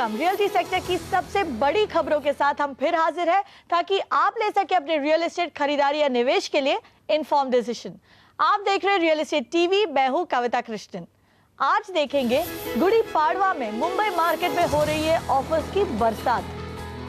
Programme realty sector की सबसे बड़ी खबरों के साथ हम फिर हाजिर हैं ताकि आप ले सके अपने रियल एस्टेट खरीदारी या निवेश के लिए इन्फॉर्म डिसीजन। आप देख रहे हैं रियल एस्टेट टीवी, मैं हूं कविता कृष्णन। आज देखेंगे गुड़ी पाड़वा में मुंबई मार्केट में हो रही है ऑफर्स की बरसात।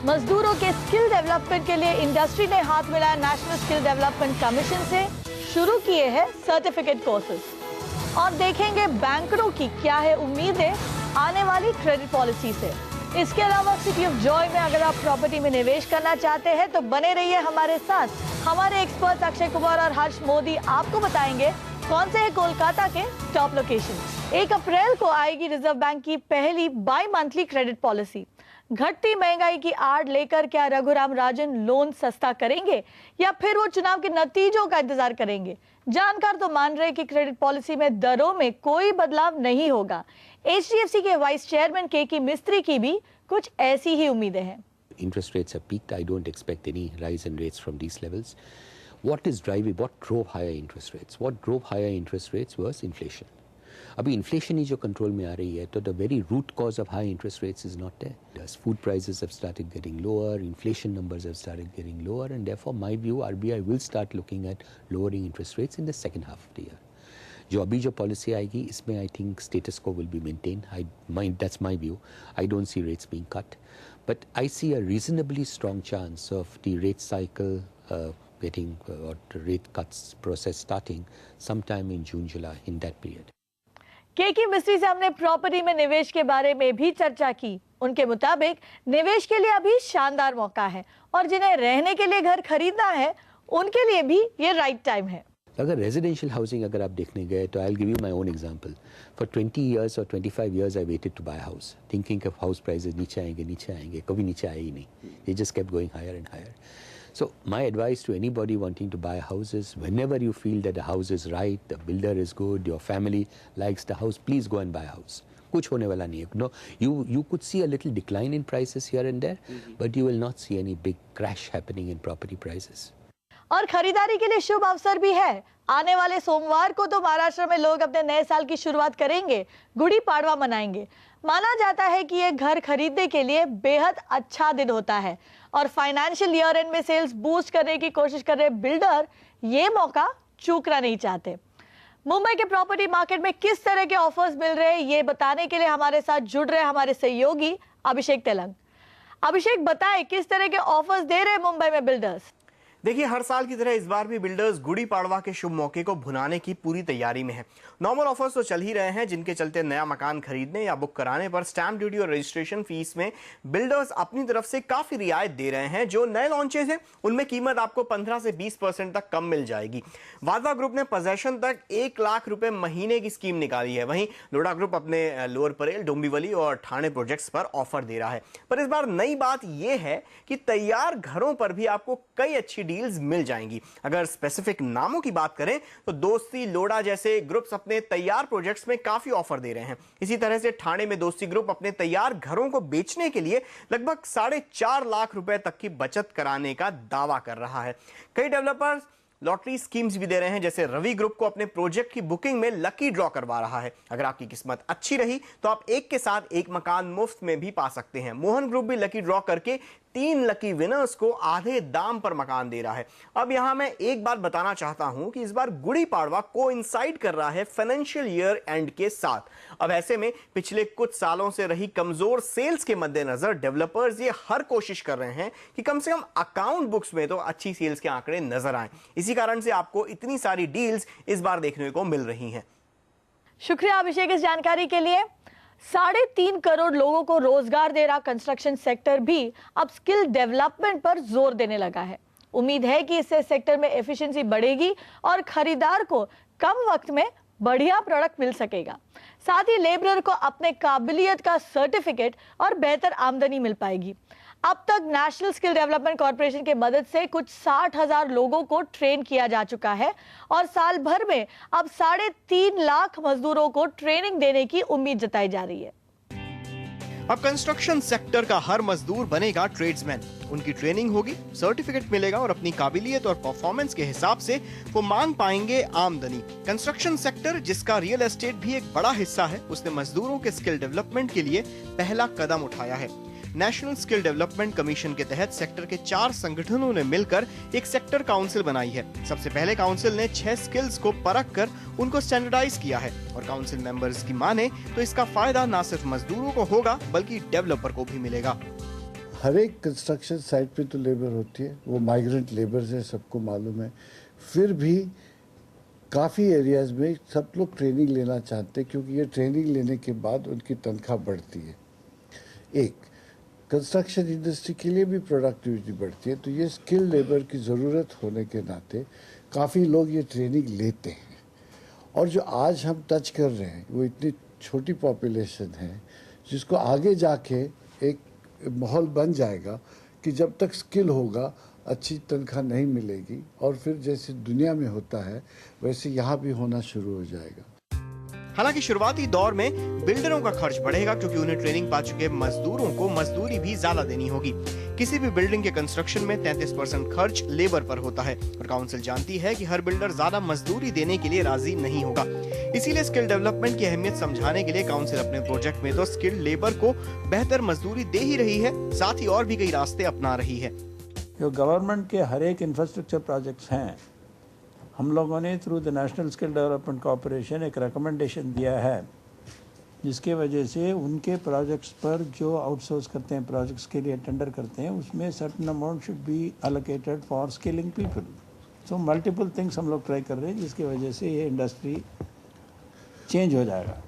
मजदूरों के स्किल डेवलपमेंट के लिए इंडस्ट्री ने हाथ मिलाया नेशनल स्किल डेवलपमेंट कमीशन से, शुरू किए हैं सर्टिफिकेट कोर्सेज। और देखेंगे बैंकरों की क्या है उम्मीदें आने वाली क्रेडिट पॉलिसी से। इसके अलावा सिटी ऑफ जॉय में अगर आप प्रॉपर्टी में निवेश करना चाहते हैं तो बने रहिए हमारे साथ। हमारे एक्सपर्ट अक्षय कुमार और हर्ष मोदी आपको बताएंगे कौन से है कोलकाता के टॉप लोकेशन। 1 अप्रैल को आएगी रिजर्व बैंक की पहली बाई मंथली क्रेडिट पॉलिसी। घटती महंगाई की आड़ लेकर क्या रघुराम राजन लोन सस्ता करेंगे या फिर वो चुनाव के नतीजों का इंतजार करेंगे? जानकार तो मान रहे कि क्रेडिट पॉलिसी में दरों में कोई बदलाव नहीं होगा। HDFC के वाइस चेयरमैन के मिस्त्री की भी कुछ ऐसी ही उम्मीदें हैं। Interest rates have peaked. I don't expect any rise in rates from these levels. What drove higher interest rates? What drove higher interest rates was inflation. अभी इन्फ्लेशन ही जो कंट्रोल में आ रही है तो the very root cause of high interest rates is not there. Food prices have started getting lower, inflation numbers have started getting lower, and therefore my view RBI will start looking at lowering interest rates in the second half of the year. जो अभी जो policy आएगी इसमें I think status quo will be maintain. That's my view. I don't see rates being cut, but I see a reasonably strong chance of the rate cycle getting or the rate cuts process starting sometime in June, July, in that period. के मिस्त्री से हमने property में निवेश के बारे में भी चर्चा की। उनके मुताबिक निवेश के लिए अभी शानदार मौका है और जिन्हें रहने के लिए घर खरीदना है उनके लिए भी ये राइट टाइम है। अगर रेजिडेंशियल हाउसिंग अगर आप देखने गए तो I will give you my own example. For 20 years or 25 years I waited to buy house thinking कि हाउस प्राइसेस नीचे आएंगे, कभी नीचे आए ही नहीं. They just kept going higher and higher. So my advice to anybody wanting to buy a house is whenever you feel that the house is right, the builder is good, your family likes the house, please go and buy a house. कुछ होने वाला नहीं है. No, you could see a little decline in prices here and there, but you will not see any big crash happening in property prices. और खरीदारी के लिए शुभ अवसर भी है। आने वाले सोमवार को तो महाराष्ट्र में लोग अपने नए साल की शुरुआत करेंगे, गुड़ी पाड़वा मनाएंगे। माना जाता है कि ये घर खरीदने के लिए बेहद अच्छा दिन होता है और फाइनेंशियल ईयर एंड में सेल्स बूस्ट करने की कोशिश कर रहे बिल्डर ये मौका चूकना नहीं चाहते। मुंबई के प्रॉपर्टी मार्केट में किस तरह के ऑफर्स मिल रहे हैं ये बताने के लिए हमारे साथ जुड़ रहे हमारे सहयोगी अभिषेक तेलंग। अभिषेक, बताएं किस तरह के ऑफर्स दे रहे हैं मुंबई में बिल्डर्स? देखिए, हर साल की तरह इस बार भी बिल्डर्स गुड़ी पाड़वा के शुभ मौके को भुनाने की पूरी तैयारी में है। नॉर्मल ऑफर्स तो चल ही रहे हैं जिनके चलते नया मकान खरीदने या बुक कराने पर स्टैंप ड्यूटी और रजिस्ट्रेशन फीस में बिल्डर्स अपनी तरफ से काफी रियायत दे रहे हैं। जो नए लॉन्चेस हैं उनमें कीमत आपको 15 से 20% तक कम मिल जाएगी। वादा ग्रुप ने पोजेशन तक 1 लाख रुपए महीने की स्कीम निकाली है। वहीं लोढ़ा ग्रुप अपने लोअर परेल, डोंबिवली और ठाणे प्रोजेक्ट्स पर ऑफर दे रहा है। पर इस बार नई बात यह है कि तैयार घरों पर भी आपको कई अच्छी डील्स मिल जाएंगी। अगर स्पेसिफिक नामों की बात करें तो दोस्ती, लोढ़ा जैसे ग्रुप्स अपने तैयार प्रोजेक्ट्स में काफी ऑफर दे रहे हैं। इसी तरह से ठाणे में दोस्ती ग्रुप अपने तैयार घरों को बेचने के लिए लगभग 4.5 लाख रुपए तक की बचत कराने का दावा कर रहा है। कई डेवलपर्स लॉटरी स्कीम्स भी दे रहे हैं, जैसे रवि ग्रुप को अपने प्रोजेक्ट की बुकिंग में लकी ड्रॉ करवा रहा है। अगर आपकी किस्मत अच्छी रही तो आप एक के साथ एक मकान मुफ्त में भी पा सकते हैं। मोहन ग्रुप भी लकी ड्रॉ करके 3 लकी विनर्स को आधे दाम पर मकान दे रहा है। अब यहां मैं एक बात बताना चाहता हूं कि इस बार गुड़ी पाड़वा कोइंसाइड कर रहा है फाइनेंशियल ईयर एंड के साथ। अब ऐसे में पिछले कुछ सालों से रही कमजोर सेल्स के मद्देनजर डेवलपर्स ये हर कोशिश कर रहे हैं कि कम से कम अकाउंट बुक्स में तो अच्छी सेल्स के आंकड़े नजर आए। इसी कारण से आपको इतनी सारी डील्स इस बार देखने को मिल रही हैं। शुक्रिया अभिषेक इस जानकारी के लिए। 3.5 करोड़ लोगों को रोजगार दे रहा कंस्ट्रक्शन सेक्टर भी अब स्किल डेवलपमेंट पर जोर देने लगा है। उम्मीद है कि इससे सेक्टर में एफिशिएंसी बढ़ेगी और खरीदार को कम वक्त में बढ़िया प्रोडक्ट मिल सकेगा। साथ ही लेबरर को अपने काबिलियत का सर्टिफिकेट और बेहतर आमदनी मिल पाएगी। अब तक नेशनल स्किल डेवलपमेंट कॉर्पोरेशन की मदद से कुछ 60,000 लोगों को ट्रेन किया जा चुका है और साल भर में अब 3.5 लाख मजदूरों को ट्रेनिंग देने की उम्मीद जताई जा रही है। अब कंस्ट्रक्शन सेक्टर का हर मजदूर बनेगा ट्रेड्समैन। उनकी ट्रेनिंग होगी, सर्टिफिकेट मिलेगा और अपनी काबिलियत और परफॉर्मेंस के हिसाब से वो मांग पाएंगे आमदनी। कंस्ट्रक्शन सेक्टर, जिसका रियल एस्टेट भी एक बड़ा हिस्सा है, उसने मजदूरों के स्किल डेवलपमेंट के लिए पहला कदम उठाया है। नेशनल स्किल डेवलपमेंट कमीशन के तहत सेक्टर के 4 संगठनों ने मिलकर एक सेक्टर काउंसिल बनाई है। सबसे पहले काउंसिल ने 6 स्किल्स को परख कर उनको स्टैंडर्डाइज किया है और काउंसिल मेंबर्स की माने तो इसका फायदा न सिर्फ मजदूरों को होगा बल्कि डेवलपर को भी मिलेगा। हर एक कंस्ट्रक्शन साइट पे तो लेबर होती है, वो माइग्रेंट लेबर है, सबको मालूम है। फिर भी काफ़ी एरियाज में सब लोग ट्रेनिंग लेना चाहते हैं क्योंकि ये ट्रेनिंग लेने के बाद उनकी तनख्वाह बढ़ती है। एक कंस्ट्रक्शन इंडस्ट्री के लिए भी प्रोडक्टिविटी बढ़ती है, तो ये स्किल लेबर की ज़रूरत होने के नाते काफ़ी लोग ये ट्रेनिंग लेते हैं। और जो आज हम टच कर रहे हैं वो इतनी छोटी पॉपुलेशन है जिसको आगे जाके एक माहौल बन जाएगा कि जब तक स्किल होगा अच्छी तनख्वाह नहीं मिलेगी और फिर जैसे दुनिया में होता है वैसे यहाँ भी होना शुरू हो जाएगा। हालांकि शुरुआती दौर में बिल्डरों का खर्च बढ़ेगा क्योंकि उन्हें ट्रेनिंग पा चुके मजदूरों को मजदूरी भी ज्यादा देनी होगी। किसी भी बिल्डिंग के कंस्ट्रक्शन में 33% खर्च लेबर पर होता है और काउंसिल जानती है कि हर बिल्डर ज्यादा मजदूरी देने के लिए राजी नहीं होगा। इसीलिए स्किल डेवलपमेंट की अहमियत समझाने के लिए काउंसिल अपने प्रोजेक्ट में तो स्किल्ड लेबर को बेहतर मजदूरी दे ही रही है, साथ ही और भी कई रास्ते अपना रही है। जो गवर्नमेंट के हर एक इंफ्रास्ट्रक्चर प्रोजेक्ट्स हैं, हम लोगों ने through the national skill development corporation एक रिकमेंडेशन दिया है जिसके वजह से उनके प्रोजेक्ट्स पर जो आउटसोर्स करते हैं, प्रोजेक्ट्स के लिए टेंडर करते हैं, उसमें certain amount should be allocated for skilling people. So multiple things हम लोग ट्राई कर रहे हैं जिसकी वजह से ये इंडस्ट्री चेंज हो जाएगा।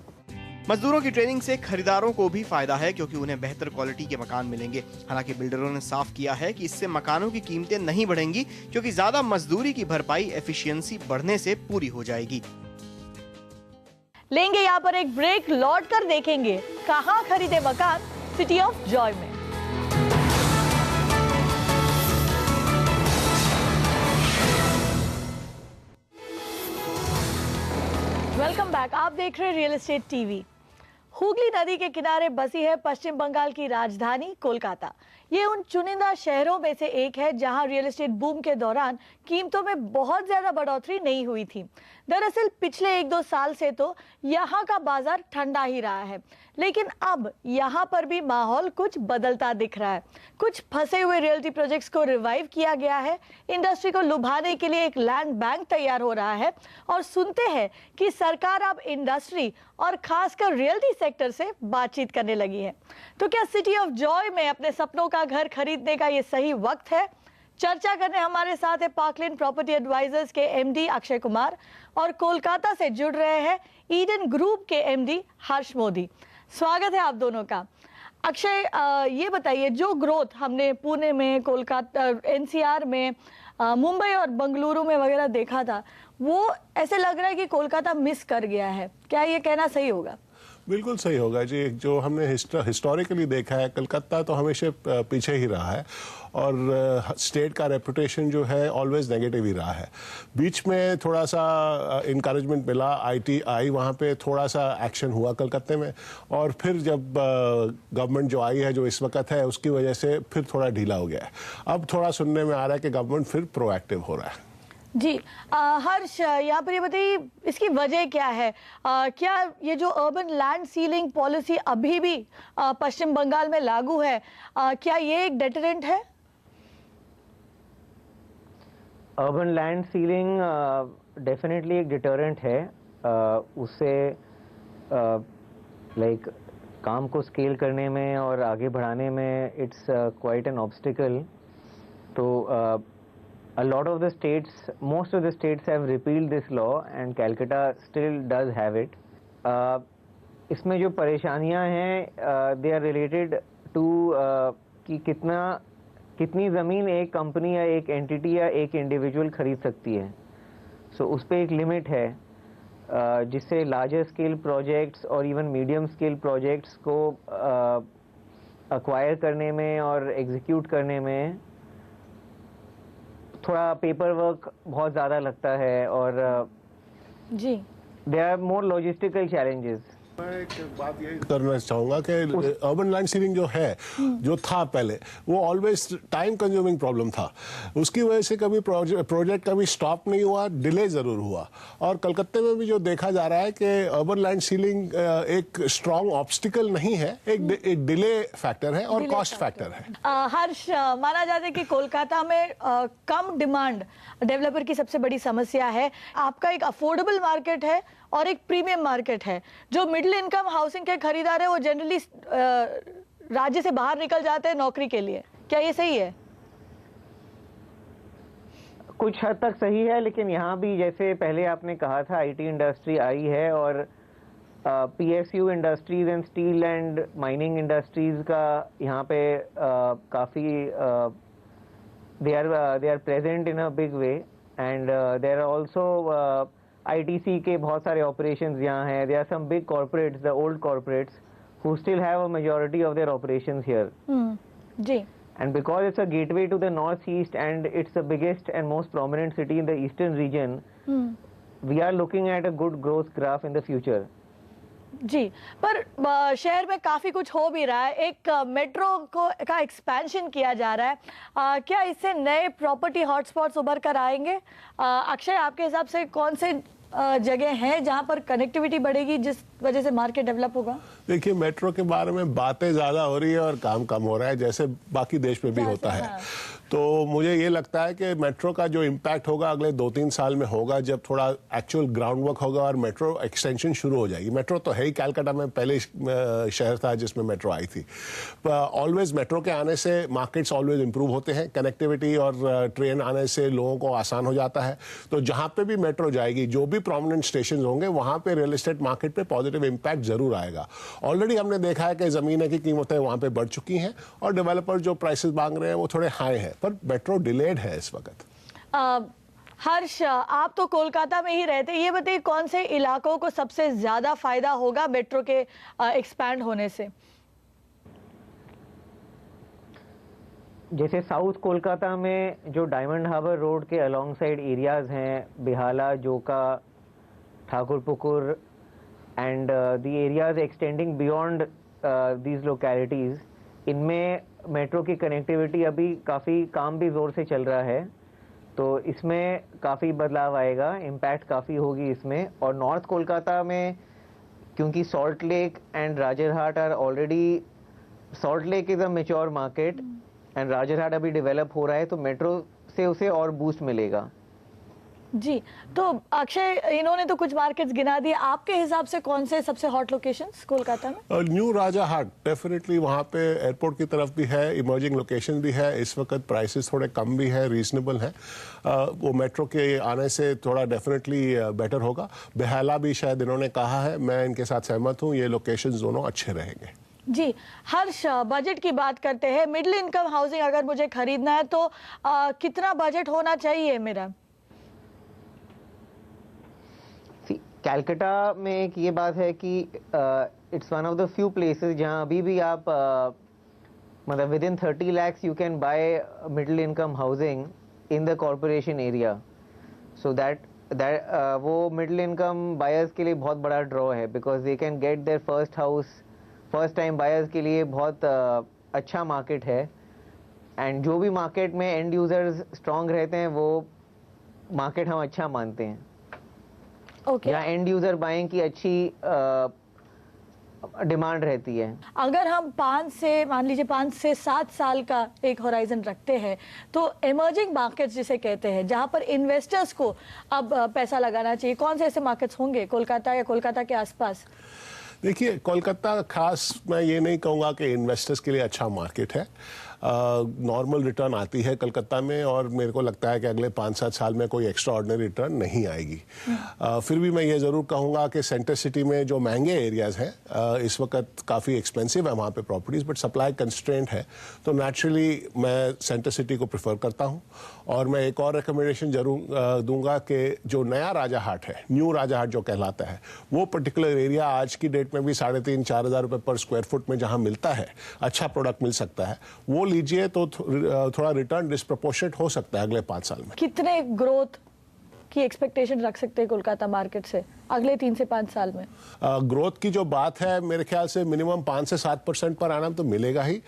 मजदूरों की ट्रेनिंग से खरीदारों को भी फायदा है क्योंकि उन्हें बेहतर क्वालिटी के मकान मिलेंगे। हालांकि बिल्डरों ने साफ किया है कि इससे मकानों की कीमतें नहीं बढ़ेंगी क्योंकि ज्यादा मजदूरी की भरपाई एफिशिएंसी बढ़ने से पूरी हो जाएगी। लेंगे यहाँ पर एक ब्रेक, लौट कर देखेंगे कहाँ खरीदे मकान सिटी ऑफ जॉय में। वेलकम बैक, आप देख रहे हैं रियल एस्टेट टीवी। हुगली नदी के किनारे बसी है पश्चिम बंगाल की राजधानी कोलकाता। ये उन चुनिंदा शहरों में से एक है जहां रियल एस्टेट बूम के दौरान कीमतों में बहुत ज्यादा बढ़ोतरी नहीं हुई थी। दरअसल पिछले 1-2 साल से तो यहाँ का बाजार ठंडा ही रहा है, लेकिन अब यहाँ पर भी माहौल कुछ बदलता दिख रहा है। कुछ फंसे हुए रियल्टी प्रोजेक्ट्स को रिवाइव किया गया है, इंडस्ट्री को लुभाने के लिए एक लैंड बैंक तैयार हो रहा है और सुनते हैं कि सरकार अब इंडस्ट्री और खासकर रियल्टी सेक्टर से बातचीत करने लगी है। तो क्या सिटी ऑफ जॉय में अपने सपनों का घर खरीदने का ये सही वक्त है? चर्चा करने हमारे साथ है पार्कलैंड प्रॉपर्टी एडवाइजर्स के एमडी अक्षय कुमार और कोलकाता से जुड़ रहे हैं ईडन ग्रुप के एमडी हर्ष मोदी। स्वागत है आप दोनों का। अक्षय, ये बताइए, जो ग्रोथ हमने पुणे में, कोलकाता, एनसीआर में, मुंबई और बेंगलुरु में वगैरह देखा था, वो ऐसे लग रहा है कि कोलकाता मिस कर गया है। क्या ये कहना सही होगा? बिल्कुल सही होगा जी। जो हमने हिस्टोरिकली देखा है, कलकत्ता तो हमेशा पीछे ही रहा है और स्टेट का रेपुटेशन जो है ऑलवेज नेगेटिव ही रहा है। बीच में थोड़ा सा इनकरेजमेंट मिला, आईटी आई, वहाँ पे थोड़ा सा एक्शन हुआ कलकत्ते में, और फिर जब गवर्नमेंट जो आई है, जो इस वक्त है, उसकी वजह से फिर थोड़ा ढीला हो गया है। अब थोड़ा सुनने में आ रहा है कि गवर्नमेंट फिर प्रोएक्टिव हो रहा है। जी हर्ष, यहाँ पर ये बताइए इसकी वजह क्या है? क्या ये जो अर्बन लैंड सीलिंग पॉलिसी अभी भी पश्चिम बंगाल में लागू है, क्या ये एक डेटरेंट है? अर्बन लैंड सीलिंग डेफिनेटली एक डिटरेंट है। उससे लाइक काम को स्केल करने में और आगे बढ़ाने में इट्स क्वाइट एन ऑब्स्टिकल। तो a lot of the states, most of the states have repealed this law and Calcutta still does have it. इसमें जो परेशानियां हैं they are related to कि कितनी ज़मीन एक कंपनी या एक एंटिटी या एक इंडिविजुअल खरीद सकती है। सो उस पर एक लिमिट है जिससे लार्जर स्केल प्रोजेक्ट्स और इवन मीडियम स्केल प्रोजेक्ट्स को अक्वायर करने में और एग्जीक्यूट करने में थोड़ा पेपर वर्क बहुत ज़्यादा लगता है और जी there are more logistical challenges. मैं एक बात यही करना चाहूंगा कि अर्बन लैंड सीलिंग जो है, जो था पहले, वो ऑलवेज टाइम कंज्यूमिंग प्रॉब्लम था। उसकी वजह से कभी प्रोजेक्ट कभी स्टॉप नहीं हुआ, डिले जरूर हुआ। और कलकत्ते में भी जो देखा जा रहा है कि अर्बन लैंड सीलिंग एक स्ट्रॉन्ग ऑब्स्टिकल नहीं है, एक डिले फैक्टर है और कॉस्ट फैक्टर है। हर्ष, माना जाता है कि कोलकाता में कम डिमांड डेवलपर की सबसे बड़ी समस्या है। आपका एक अफोर्डेबल मार्केट है और एक प्रीमियम मार्केट है। जो मिडिल इनकम हाउसिंग के खरीदार है वो जनरली राज्य से बाहर निकल जाते हैं नौकरी के लिए, क्या ये सही है? कुछ हद तक सही है, लेकिन यहाँ भी जैसे पहले आपने कहा था आईटी इंडस्ट्री आई है और PSU industries and steel and mining industries का यहाँ पे काफ़ी they are present in a big way and there are also ITC के बहुत सारे operations यहाँ हैं. There are some big corporates, the old corporates, who still have a majority of their operations here. Ji. And because it's a gateway to the northeast and it's the biggest and most prominent city in the eastern region, we are looking at a good growth graph in the future. जी, पर शहर में काफी कुछ हो भी रहा है। एक मेट्रो का एक्सपेंशन किया जा रहा है। क्या इससे नए प्रॉपर्टी हॉटस्पॉट्स उभर कर आएंगे? अक्षय, आपके हिसाब से कौन से जगह हैं जहां पर कनेक्टिविटी बढ़ेगी जिस वजह से मार्केट डेवलप होगा? देखिए, मेट्रो के बारे में बातें ज्यादा हो रही है और काम कम हो रहा है, जैसे बाकी देश में भी होता है। तो मुझे ये लगता है कि मेट्रो का जो इम्पैक्ट होगा अगले 2-3 साल में होगा, जब थोड़ा एक्चुअल ग्राउंड वर्क होगा और मेट्रो एक्सटेंशन शुरू हो जाएगी। मेट्रो तो है ही, कलकत्ता में पहले शहर था जिसमें मेट्रो आई थी। ऑलवेज मेट्रो के आने से मार्केट्स ऑलवेज इंप्रूव होते हैं, कनेक्टिविटी और ट्रेन आने से लोगों को आसान हो जाता है। तो जहाँ पे भी मेट्रो जाएगी, जो भी प्रोमिनेंट स्टेशन होंगे, वहाँ पे रियल एस्टेट मार्केट पे पॉजिटिव इम्पैक्ट जरूर आएगा। ऑलरेडी हमने देखा है कि जमीन की कीमतें वहाँ पे बढ़ चुकी हैं और डेवलपर जो प्राइसेस मांग रहे हैं वो थोड़े हाई हैं, पर मेट्रो डिलेड है इस वक्त। हर्ष, आप तो कोलकाता में ही रहते हैं, ये बताइए कौन से इलाकों को सबसे ज्यादा फायदा होगा मेट्रो के एक्सपैंड होने से? जैसे साउथ कोलकाता में जो डायमंड हार्बर रोड के अलोंग साइड एरियाज हैं, Behala, Joka, Thakurpukur and the areas extending beyond these localities, इनमें मेट्रो की कनेक्टिविटी अभी काफ़ी काम भी ज़ोर से चल रहा है। तो इसमें काफ़ी बदलाव आएगा, इम्पैक्ट काफ़ी होगी इसमें। और नॉर्थ कोलकाता में क्योंकि Salt Lake and Rajarhat are already, Salt Lake is a mature market and Rajarhat अभी डेवलप हो रहा है, तो मेट्रो से उसे और बूस्ट मिलेगा। जी, तो अक्षय, इन्होंने तो कुछ मार्केट्स गिना दिए, आपके हिसाब से कौन से सबसे हॉट लोकेशंस कोलकाता में? न्यू राजाहाट डेफिनेटली, वहाँ पे एयरपोर्ट की तरफ भी है, इमर्जिंग लोकेशन भी है, इस वक्त प्राइसेस थोड़े कम भी है, रीजनेबल है। वो मेट्रो के आने से थोड़ा डेफिनेटली बेटर होगा। बेहाला भी शायद इन्होंने कहा है, मैं इनके साथ सहमत हूँ, ये लोकेशंस दोनों अच्छे रहेंगे। जी, हर्ष, बजट की बात करते हैं। मिडिल इनकम हाउसिंग अगर मुझे खरीदना है तो कितना बजट होना चाहिए मेरा? कैलकाटा में एक ये बात है कि it's one of the few places जहां अभी भी आप मतलब within 30 lakhs you can buy middle income housing in the corporation area. So that वो मिडिल इनकम बायर्स के लिए बहुत बड़ा ड्रॉ है, because they can get their first house. First time buyers के लिए बहुत अच्छा मार्केट है। एंड जो भी मार्केट में एंड यूजर्स स्ट्रांग रहते हैं, वो मार्केट हम अच्छा मानते हैं। या एंड यूजर बाइंग की अच्छी डिमांड रहती है। अगर हम 5 से 7 साल का एक होराइजन रखते हैं, तो इमर्जिंग मार्केट्स जिसे कहते हैं, जहां पर इन्वेस्टर्स को अब पैसा लगाना चाहिए, कौन से ऐसे मार्केट्स होंगे कोलकाता या कोलकाता के आसपास? देखिए, कोलकाता खास मैं ये नहीं कहूँगा कि इन्वेस्टर्स के लिए अच्छा मार्केट है। नॉर्मल रिटर्न आती है कलकत्ता में, और मेरे को लगता है कि अगले 5-7 साल में कोई एक्स्ट्रा ऑर्डिनरी रिटर्न नहीं आएगी। फिर भी मैं ये ज़रूर कहूँगा कि सेंटर सिटी में जो महंगे एरियाज़ हैं, इस वक्त काफ़ी एक्सपेंसिव है वहाँ पे प्रॉपर्टीज़, बट सप्लाई कंस्ट्रेंट है, तो नेचुरली मैं सेंटर सिटी को प्रेफर करता हूँ। और मैं एक और रिकमेंडेशन जरूर दूंगा कि जो नया राजाहाट है, न्यू राजाहाट जो कहलाता है, वो पर्टिकुलर एरिया आज की डेट में भी 3,500-4,000 हज़ार रुपये पर स्क्वायर फुट में जहाँ मिलता है, अच्छा प्रोडक्ट मिल सकता है, वो लीजिए तो थोड़ा रिटर्न डिस्प्रपोर्शनेट हो सकता है अगले 5 साल में। कितने ग्रोथ की एक्सपेक्टेशन रख सकते हैं कोलकाता मार्केट से अगले 3 से 5 साल में? ग्रोथ की जो बात है मेरे ख्याल से मिनिमम 5 से 7% पर आना तो मिलेगा ही।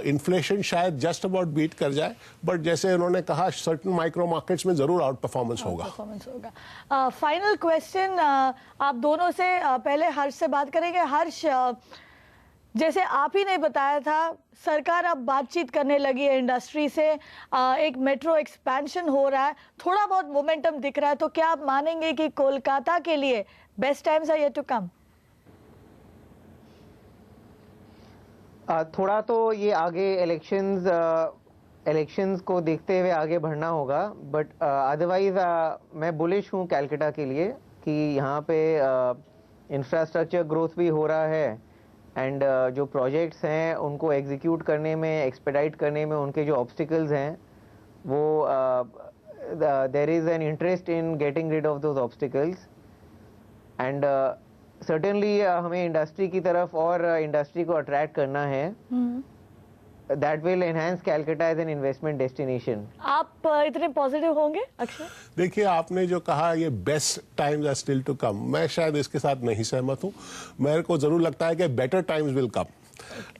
इन्फ्लेशन शायद जस्ट अबाउट बीट कर जाए, बट जैसे उन्होंने कहा सर्टेन माइक्रो मार्केट्स में जरूर आउट परफॉर्मेंस होगा। फाइनल क्वेश्चन आप दोनों से, पहले हर्ष से बात करेंगे। हर्ष, जैसे आप ही ने बताया था, सरकार अब बातचीत करने लगी है इंडस्ट्री से, एक मेट्रो एक्सपेंशन हो रहा है, थोड़ा बहुत मोमेंटम दिख रहा है, तो क्या आप मानेंगे कि कोलकाता के लिए best times are yet to come? थोड़ा तो ये आगे इलेक्शंस को देखते हुए आगे बढ़ना होगा, बट अदरवाइज मैं बुलिश हूँ कैलकाटा के लिए कि यहाँ पे इंफ्रास्ट्रक्चर ग्रोथ भी हो रहा है एंड जो प्रोजेक्ट्स हैं उनको एग्जीक्यूट करने में, एक्सपेडाइट करने में उनके जो ऑब्स्टिकल्स हैं वो there is an interest in getting rid of those obstacles and certainly हमें इंडस्ट्री की तरफ और इंडस्ट्री को अट्रैक्ट करना है। That will enhance Calcutta as an investment destination. आप इतने पॉजिटिव होंगे अक्षय? देखिए, आपने जो कहा ये best times are still to come, मैं शायद इसके साथ नहीं सहमत हूँ। मेरे को जरूर लगता है कि better times will come,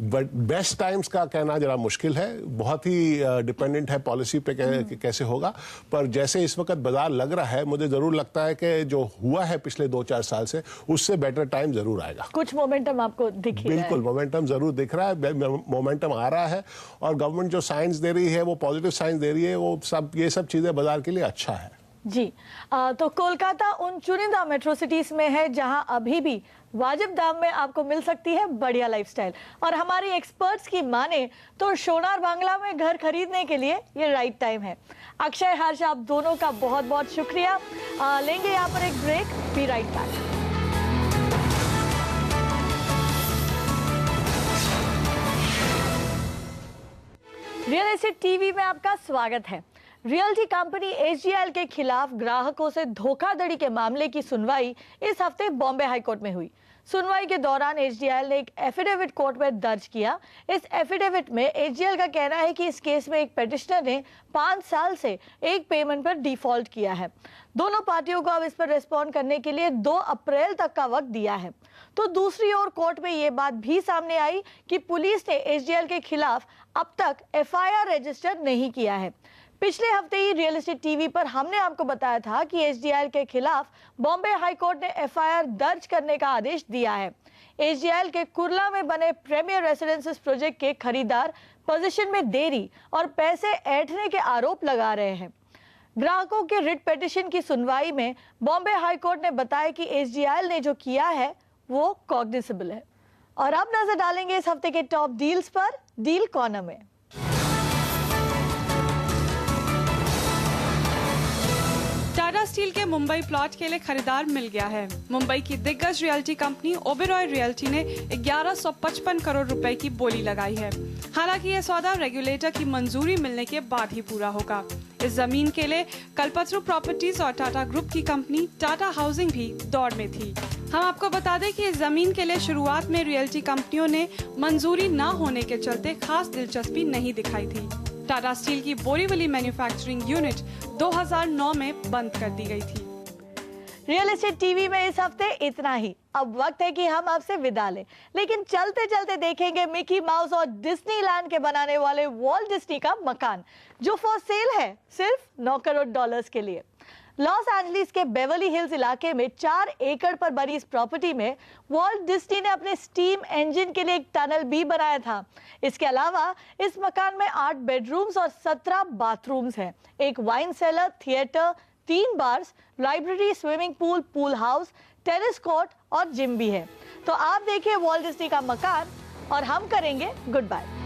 but best times का कहना जरा मुश्किल है, बहुत ही डिपेंडेंट है पॉलिसी पे कैसे होगा। पर जैसे इस वक्त बाजार लग रहा है, मुझे जरूर लगता है कि जो हुआ है पिछले 2-4 साल से उससे बेटर टाइम जरूर आएगा। कुछ मोमेंटम आपको दिख रहा है? बिल्कुल, मोमेंटम जरूर दिख रहा है, मोमेंटम आ रहा है, और गवर्नमेंट जो साइंस दे रही है, वो पॉजिटिव साइंस दे रही है, वो सब ये सब चीजें बाजार के लिए अच्छा है। जी, तो कोलकाता उन चुनिंदा मेट्रो सिटीज में है जहां अभी भी वाजिब दाम में आपको मिल सकती है बढ़िया लाइफस्टाइल, और हमारी एक्सपर्ट्स की माने तो सोनार बांग्ला में घर खरीदने के लिए ये राइट टाइम है। अक्षय, हर्ष, आप दोनों का बहुत बहुत शुक्रिया। लेंगे यहाँ पर एक break, be right back. Real estate TV में आपका स्वागत है। रियल्टी कंपनी एचडीएल के खिलाफ ग्राहकों से धोखाधड़ी के मामले की सुनवाई इस हफ्ते बॉम्बे हाईकोर्ट में हुई। सुनवाई के दौरान एचडीएल ने एक एफिडेविट कोर्ट में दर्ज किया। इस एफिडेविट में एचडीएल का कहना है कि इस केस में एक पेटिशनर ने 5 साल से एक पेमेंट पर डिफॉल्ट किया है। दोनों पार्टियों को अब इस पर रिस्पॉन्ड करने के लिए 2 अप्रैल तक का वक्त दिया है। तो दूसरी ओर कोर्ट में ये बात भी सामने आई कि पुलिस ने एचडीएल के खिलाफ अब तक एफआईआर रजिस्टर नहीं किया है। पिछले हफ्ते ही रियल एस्टेट टीवी पर हमने आपको बताया था कि एचडीएल के खिलाफ बॉम्बे हाईकोर्ट ने एफआईआर दर्ज करने का आदेश दिया है। एचडीएल के कुर्ला में बने प्रीमियर रेसिडेंसेस प्रोजेक्ट के खरीदार पोजीशन में देरी और पैसे ऐंठने के आरोप लगा रहे हैं। ग्राहकों के रिट पिटीशन की सुनवाई में बॉम्बे हाईकोर्ट ने बताया कि एचडीएल ने जो किया है वो कॉग्निसेबल है। और अब नजर डालेंगे इस हफ्ते के टॉप डील्स पर डील कॉर्नर में। टाटा स्टील के मुंबई प्लॉट के लिए खरीदार मिल गया है। मुंबई की दिग्गज रियल्टी कंपनी ओबेरॉय रियल्टी ने 1155 करोड़ रुपए की बोली लगाई है। हालांकि यह सौदा रेगुलेटर की मंजूरी मिलने के बाद ही पूरा होगा। इस जमीन के लिए कल्पतरू प्रॉपर्टीज और टाटा ग्रुप की कंपनी टाटा हाउसिंग भी दौड़ में थी। हम आपको बता दें कि इस जमीन के लिए शुरुआत में रियल्टी कंपनियों ने मंजूरी न होने के चलते खास दिलचस्पी नहीं दिखाई थी। टाटा स्टील की बोरीवली मैन्युफैक्चरिंग यूनिट 2009 में बंद कर दी गई थी। रियल एस्टेट टीवी में इस हफ्ते इतना ही। अब वक्त है कि हम आपसे विदा लें, लेकिन चलते चलते देखेंगे मिकी माउस और डिज्नीलैंड के बनाने वाले वॉल्ट डिज्नी का मकान, जो फॉर सेल है सिर्फ $9 करोड़ के लिए। लॉस एंजलिस के बेवर्ली हिल्स इलाके में 4 एकड़ पर बनी इस प्रॉपर्टी में वॉल्ट डिज्नी ने अपने स्टीम इंजन के लिए एक टनल भी बनाया था। इसके अलावा इस मकान में 8 बेडरूम्स और 17 बाथरूम्स हैं, एक wine cellar, theatre, 3 bars, library, swimming pool, pool house, tennis court और जिम भी है। तो आप देखिए वॉल्ट डिज्नी का मकान और हम करेंगे गुड बाय।